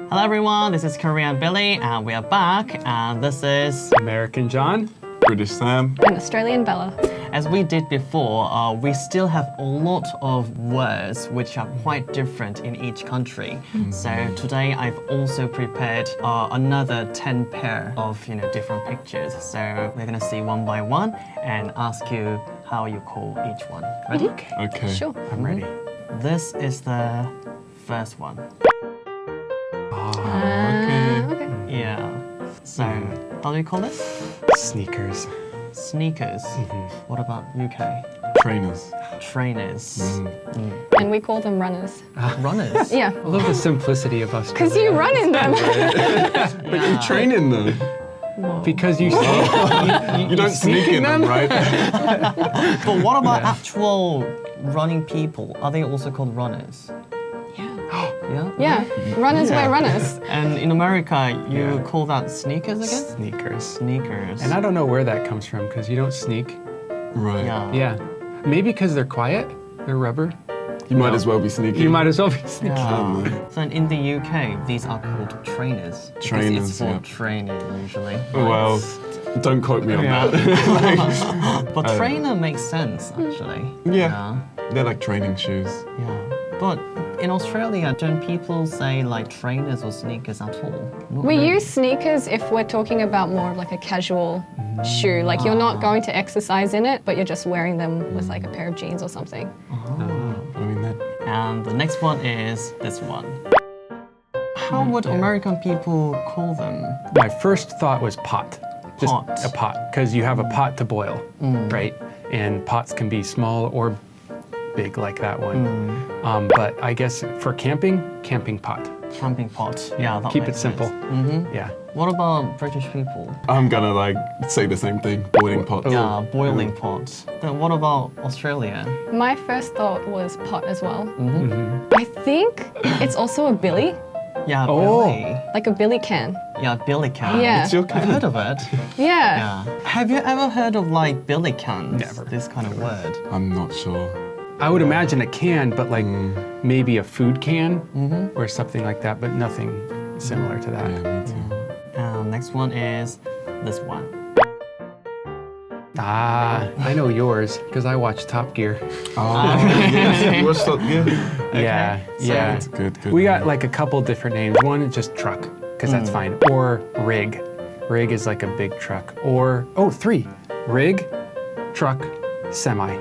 Hello everyone, this is Korean Billy and we are back and this is American John, British Sam, and Australian Bella. As we did before, we still have a lot of words which are quite different in each country. So today I've also prepared another 10 pair of different pictures. So we're gonna see one by one and ask you how you call each one. Ready? Okay. Sure. I'm ready. This is the first one. Okay. Yeah. So how do you call it? Sneakers. Sneakers. What about UK? Trainers. Trainers. And we call them runners. Runners. Yeah. I love the simplicity of us. Because you run in them. But you train in them. Because you You don't sneak in them, right? But what about actual running people? Are they also called runners? Yeah. Yeah? Yeah. Runners wear runners. And in America, you call that sneakers again? Sneakers. Sneakers. And I don't know where that comes from because you don't sneak. Right. Yeah. Yeah. Maybe because they're quiet. They're rubber. You might as well be sneaky. You might as well be sneaky. Yeah. So in the UK, these are called trainers. Because Trainers, it's for yeah. training usually. Well, don't quote me on that. But trainer makes sense actually. Yeah. They're like training shoes. Yeah. But in Australia, don't people say like trainers or sneakers at all? Not We really. use sneakers if we're talking about more of like a casual shoe. Like you're not going to exercise in it, but you're just wearing them with like a pair of jeans or something. I mean, they're And the next one is this one. How would American people call them? My first thought was pot. Just Pot. a pot. Because you have a pot to boil, right? And pots can be small or big like that one. But I guess for camping, camping pot. Camping pot. Yeah, that Keep makes it simple. sense. Yeah. What about British people? I'm gonna like say the same thing. Boiling pots. Yeah, boiling pot. Then what about Australia? My first thought was pot as well. I think it's also a billy, Yeah, Oh. Billy. like a billy can. Yeah, Billy can. Yeah. It's your I've can. heard of it. Yeah. Yeah. Have you ever heard of like Billy cans? Never. This kind of word. I'm not sure. I would imagine a can, but like maybe a food can or something like that, but nothing similar to that. Yeah, me too. Next one is this one. Ah, I know yours because I watch Top Gear. Oh, yes. What's that? Yeah. Yeah, so yeah. it's Good, good. We got like a couple different names. One is just truck, because that's fine. Or rig. Rig is like a big truck. Or, three. Rig, truck, semi.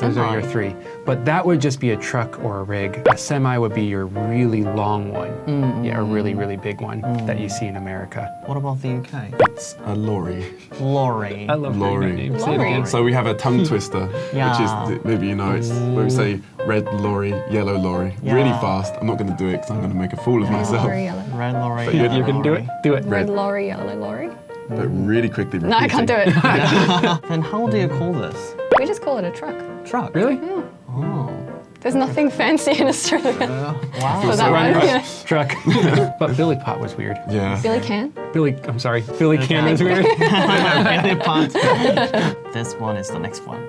Those are your three. But that would just be a truck or a rig. A semi would be your really long one. Yeah, a really, really big one that you see in America. What about the UK? It's a lorry. Lorry. I love Lorry. names. Lorry. So we have a tongue twister, Yeah. which is maybe you know it's where we say red lorry, yellow lorry, really Yeah. fast. I'm not going to do it because I'm going to make a fool of myself. Lorry, yellow. Red lorry. But you're yellow You can do it? lorry. Do it. Red lorry, yellow lorry. But really quickly. No, I can't do it. Then how do you call this? We just call it a truck. Truck. Really? Oh. There's nothing fancy in Australia Wow. for that so one. right. Yeah. Truck. But Billy Pot was weird. Yeah. Billy can. Billy Can is weird. Billy pot. This one is the next one.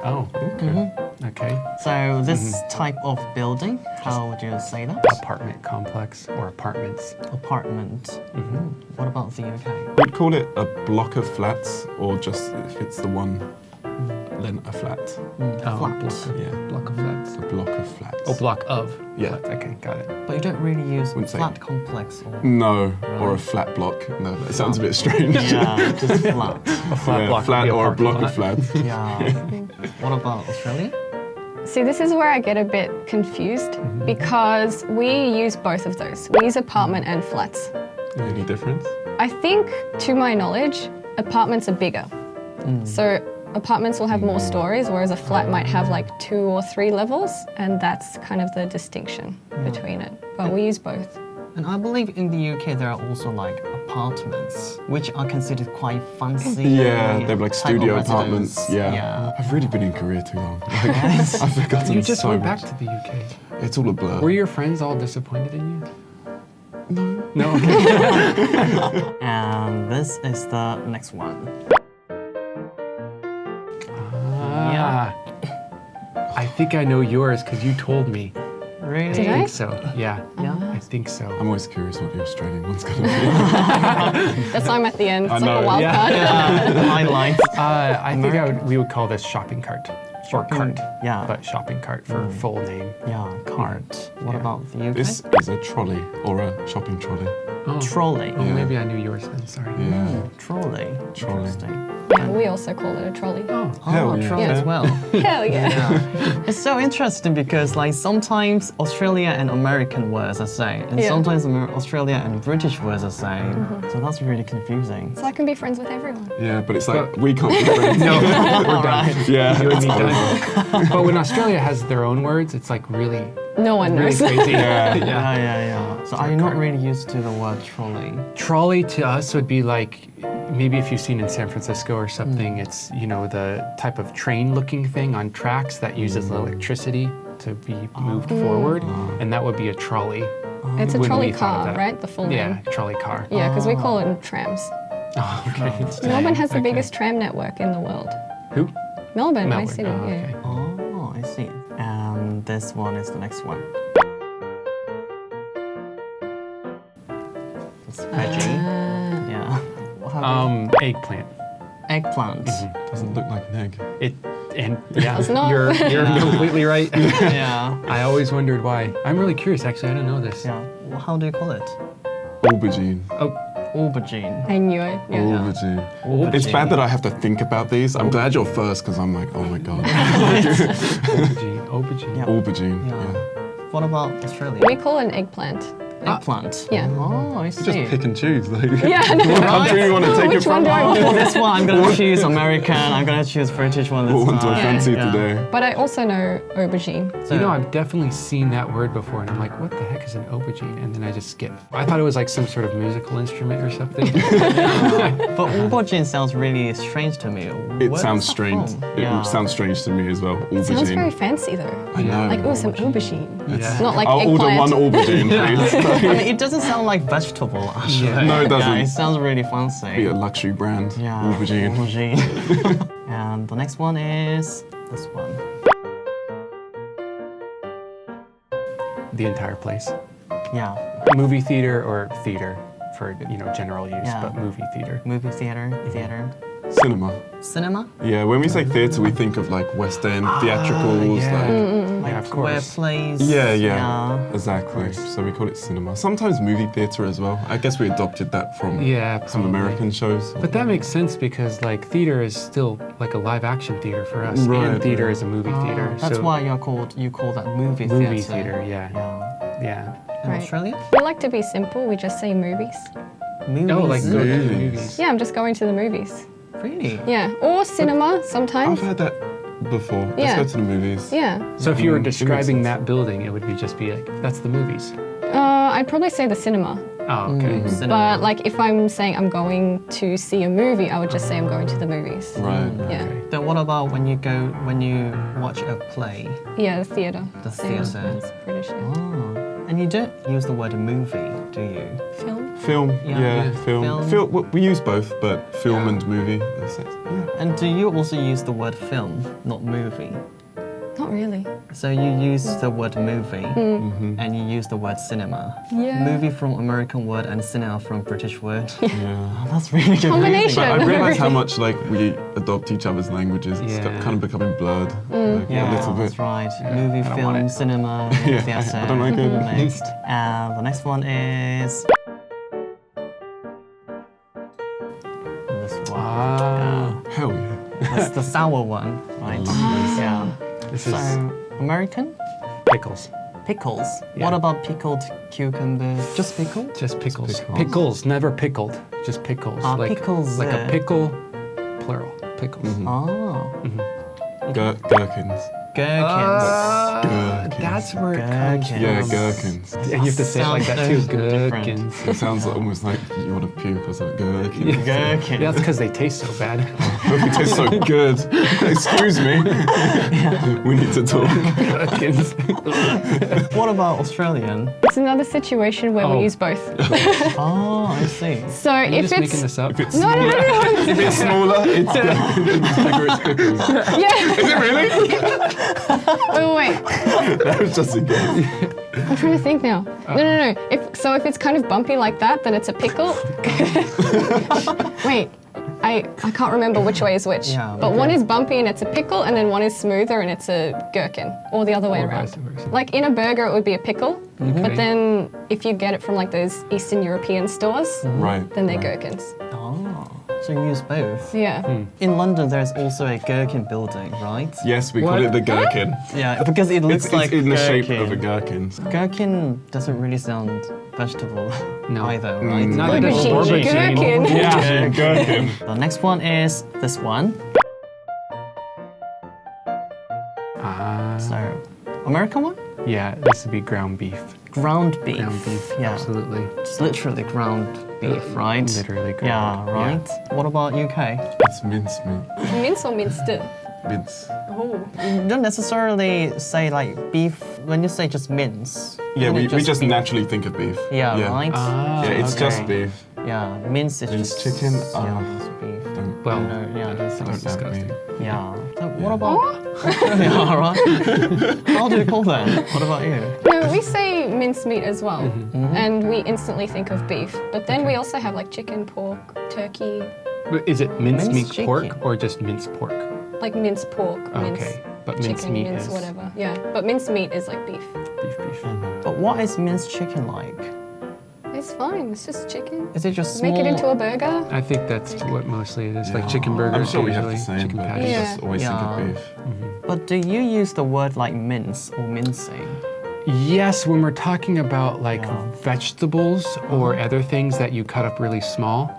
Oh, okay. So this type of building, how would you say that? Apartment complex or apartments. Apartment. What about the UK? We'd call it a block of flats, or just if it's the one, then a flat. Oh, Flat. Yeah. block of flats. A block of flats. Oh, block of. Yeah. flats. Okay, got it. But you don't really use Wouldn't say- flat complex or... No, or a flat block. No, it sounds a bit strange. Yeah, just flat. A flat Yeah, block. would flat be or a parking block lot. of flats. Yeah. What about Australia? See, this is where I get a bit confused because we use both of those. We use apartment and flats. Any difference? I think, to my knowledge, apartments are bigger. So apartments will have more stories, whereas a flat might have like 2 or 3 levels, and that's kind of the distinction between it. But we use both. And I believe in the UK there are also like apartments, which are considered quite fancy. Yeah, they're like type of studio residence. apartments. Yeah. I've really been in Korea too long. Like, I've forgotten You just so went much. back to the UK. It's all a blur. Were your friends all disappointed in you? No. No? Okay. And this is the next one. Ah. I think I know yours because you told me. Really? Did I I? think so. Yeah. Yeah. I think so. I'm always curious what the Australian one's going to be. That's why I'm at the end. It's like know, a wild yeah. card. Yeah, highlights. I think we would call this shopping cart. Or cart. yeah. But shopping cart for full name. Yeah, cart. What Yeah. about the UK? This is a trolley or a shopping trolley. Oh. Trolley. Oh, maybe I knew yours then. Sorry. Yeah. Trolley. Trolley. Interesting. Yeah, we also call it a trolley. Oh. Hell yeah. trolley as well. Hell yeah. Yeah. It's so interesting because like sometimes Australia and American words are same, and Yeah. sometimes Australia and British words are same. So that's really confusing. So I can be friends with everyone. Yeah, but it's like we can't be friends. No, we're done. Yeah. You and me that's done. But when Australia has their own words, it's like really, No one really knows. crazy. Yeah. Yeah. So are you not really used to the word trolley? Trolley to us would be like, maybe if you've seen in San Francisco or something, it's, you know, the type of train looking thing on tracks that uses electricity to be moved forward. And that would be a trolley. It's a When trolley we thought of car, that. right? The full Yeah, name. trolley car. Yeah, because we call it trams. Oh, okay. Melbourne has the Okay. biggest tram network in the world. Who? Melbourne, my Melbourne. city. Oh, Yeah. okay. Oh, I see. And this one is the next one. It's veggie. Yeah. What happened? Eggplant. Eggplant. Doesn't look like an egg. Yeah, Does not. you're completely right. Yeah. I always wondered why. I'm really curious, actually. I don't know this. Yeah. Well, how do you call it? Aubergine. Aubergine. I knew it. Yeah. Aubergine. It's bad that I have to think about these. I'm glad you're first because I'm like, oh my god. Aubergine. Yeah. Aubergine. Yeah. Yeah. What about Australia? We call it an eggplant. Eggplant. Yeah. Oh, I see. Just pick and choose. Like, Yeah, I know. what country you want to take it Which one from? do I want? For this one, I'm gonna choose American. I'm gonna choose British one. What one do I time. fancy Yeah. today? But I also know aubergine. So, You know, I've definitely seen that word before, and I'm like, what the heck is an aubergine? And then I just skip. I thought it was like some sort of musical instrument or something. but aubergine sounds really strange to me. It Where sounds is that strange. from? It sounds strange to me as well. It sounds very Aubergine. fancy though. I know. Like, oh, some aubergine. Yeah. Not like I'll order eggplant. one aubergine, please. I mean, it doesn't sound like vegetable, actually. Yeah. No, it doesn't. Yeah, it sounds really fancy. Be a luxury brand. Yeah, Aubergine. aubergine. And the next one is this one. The entire place. Yeah, Movie theater or theater for, you know, general use, Yeah. but movie theater. movie theater. Cinema. Cinema? Yeah, when we say theatre, we think of like West End, theatricals. yeah. Like, Yeah, of Where course. plays. yeah, exactly. So we call it cinema. Sometimes movie theatre as well. I guess we adopted that from Yeah, some probably. American shows. But that makes sense because like theater is still like a live action theater for us, Right, and theater right. is a movie theater. That's so why you call that movie theater. movie theater, yeah, Yeah. yeah. In Right. Australia? We like to be simple. We just say movies. Movies. Oh, like go to the Movies. movies. Yeah, I'm just going to the movies. Really? Yeah, or cinema sometimes. I've heard that before. Let's Yeah. go to the movies. Yeah. So if you were Mm, it makes describing sense. that building, it would be just be like, that's the movies. I'd probably say the cinema. Oh, okay. Cinema. But like if I'm saying I'm going to see a movie, I would just say I'm going to the movies. Right. Yeah. Then what about when you watch a play? Yeah, the theatre. The Same as theatre. it's British. Yeah. Oh. And you don't use the word movie, do you? Film. Film. Yeah. Yeah, Yeah. film. Film. We use both, but film Yeah. and movie. Yeah. And do you also use the word film, not movie? Not really. So you use the word movie and you use the word cinema. Yeah. Movie from American word and cinema from British word. Yeah. Oh, that's really confusing. Combination. But I realize how much like we adopt each other's languages. It's Yeah. kind of becoming blurred, like, Yeah, a little bit. that's right. Movie, I don't want film, it. cinema, Yeah, theatre. I don't like it. Mixed. And the next one is this one. Ah, Hell yeah. That's the sour one, right? Yeah. this is So American pickles. pickles. Yeah. What about pickled cucumber? Just pickled? Just pickles. pickles. Pickles, never pickled. Just pickles. Pickles. Like a pickle, plural. Pickles. Oh, Gherkins. gherkins. Gherkins. That's where it comes from. Yeah, gherkins. And you have to say it like that too. Sounds so different. Gherkins. It sounds almost like you want to puke or something. Gherkins. Gherkins. Yeah, that's because they taste so bad. It tastes so good. Excuse me. We need to talk. Gherkins. What about Australian? It's another situation where Oh. we use both. Oh, I see. So Are you if just it's making this up? If it's no, no, no, no. if it's smaller, it's bigger. It's pickles. Yeah. Is it really? Wait. That was just a guess. I'm trying to think now. No. If it's kind of bumpy like that, then it's a pickle. Wait. I can't remember which way is which. Yeah, but okay. one is bumpy and it's a pickle, and then one is smoother and it's a gherkin, or the other way Or around. vice versa. Like in a burger, it would be a pickle, Mm-hmm. but then if you get it from like those Eastern European stores, Right. then they're right. gherkins. Oh, so you use both. Yeah. In London, there's also a gherkin building, right? Yes, we What? call it the gherkin. Yeah, because it looks It's like in the shape gherkin. of a gherkin. Gherkin doesn't really sound vegetable No. either, right? Not Like that it's Aubergine. aubergine. Gherkin. Yeah. Gherkin. The next one is this one. Ah. So, American one? Yeah, this would be ground beef. Ground beef. Ground beef, Yeah. absolutely. It's literally ground beef, right? Literally Yeah, ground, right? What about UK? It's mincemeat. Mince or minced? Mince. Oh. You don't necessarily say like beef when you say just mince. Yeah, isn't it we just beef? naturally think of beef. Yeah, right? Ah, Yeah, it's okay. just beef. Yeah, mince is Minced just chicken, Yeah, it's beef. Don't, Well, No, yeah, that's sounds don't doubt me. disgusting. yeah. So what about? Yeah, right. How do you call that? What about you? No, we say mincemeat as well, and we instantly think of beef. But then we also have like chicken, pork, turkey, But is it mincemeat Minced pork chicken. or just minced pork? like minced pork, mince Okay, but chicken, mincemeat mince is whatever. Yeah, but mincemeat is like beef. beef. But what is minced chicken like? It's fine. It's just chicken. Is it just small? Make it into a burger. I think that's what mostly it is, like Yeah. chicken burgers. I'm sure we have the usually, same, chicken but we patties. Yeah. just always think Yeah. of beef. But do you use the word like mince or mincing? Yes, when we're talking about like Yeah. vegetables or other things that you cut up really small,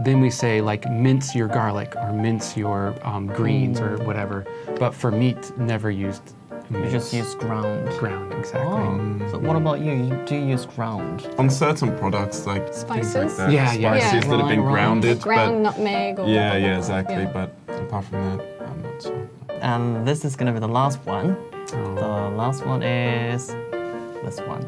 then we say like mince your garlic or mince your greens or whatever. But for meat, never used You mince. just use ground. ground, exactly. Oh. So what about you? You do use ground? On certain products, like things Spices? like that, Yeah, yeah. spices Yeah. that have been Right, right. grounded. Ground nutmeg or But yeah, whatever. yeah, exactly. Yeah. But apart from that, I'm not sure. And this is gonna be the last one. Oh. The last one is this one.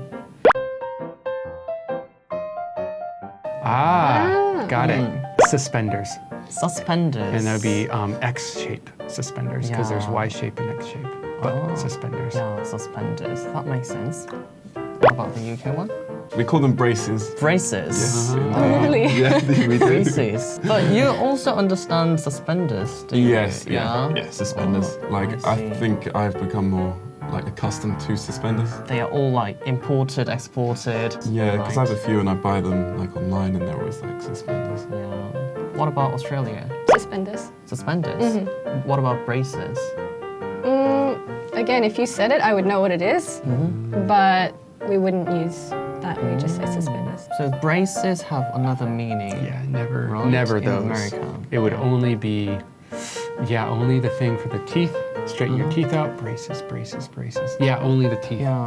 Got it. Suspenders. Suspenders. And that would be X-shape suspenders because there's Yeah. Y shape and X shape. But Oh. suspenders. Yeah, suspenders. That makes sense. What about the UK one? We call them braces. Braces. Yes, Oh, indeed. really? Yeah, we do. Braces. But you also understand suspenders, do you? Yes, yeah, suspenders. Oh, Like, I I see. think I've become more like accustomed to suspenders. They are all like imported, exported. Yeah, because I right? have a few and I buy them like online and they're always like suspenders. Yeah. What about Australia? Suspenders. Suspenders. Mm-hmm. What about braces? Again, if you said it, I would know what it is, but we wouldn't use that. We just say suspenders. So braces have another meaning. Yeah, never, Right, never in those. America. It would only be, yeah, only the thing for the teeth. Straighten your teeth out. Braces, braces, braces. Yeah, only the teeth. Yeah.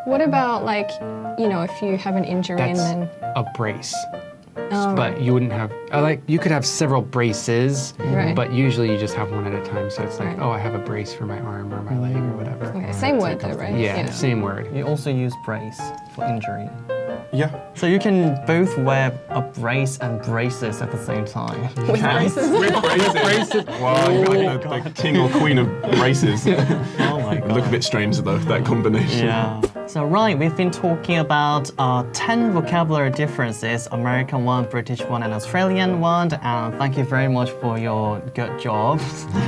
What about like, you know, if you have an injury That's and then a brace. Oh, But you wouldn't have, like, you could have several braces, Right. but usually you just have one at a time. So it's like, Right. oh, I have a brace for my arm or my leg or whatever. okay, same word though, right? Yeah, same word. You also use brace for injury. Yeah. So you can both wear a brace and braces at the same time. With braces. With braces. Wow, you're like the king or queen of braces. Oh my god. Look a bit strange though, that combination. Yeah. So right, we've been talking about 10 vocabulary differences, American one, British one, and Australian one. And thank you very much for your good job.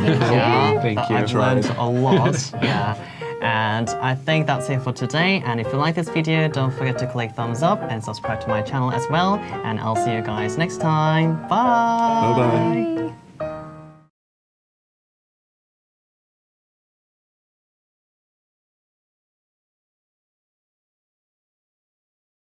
Yeah, Thank you. I've learned a lot. Yeah. And I think that's it for today. And if you like this video, don't forget to click thumbs up and subscribe to my channel as well. And I'll see you guys next time. Bye. Bye-bye. Bye.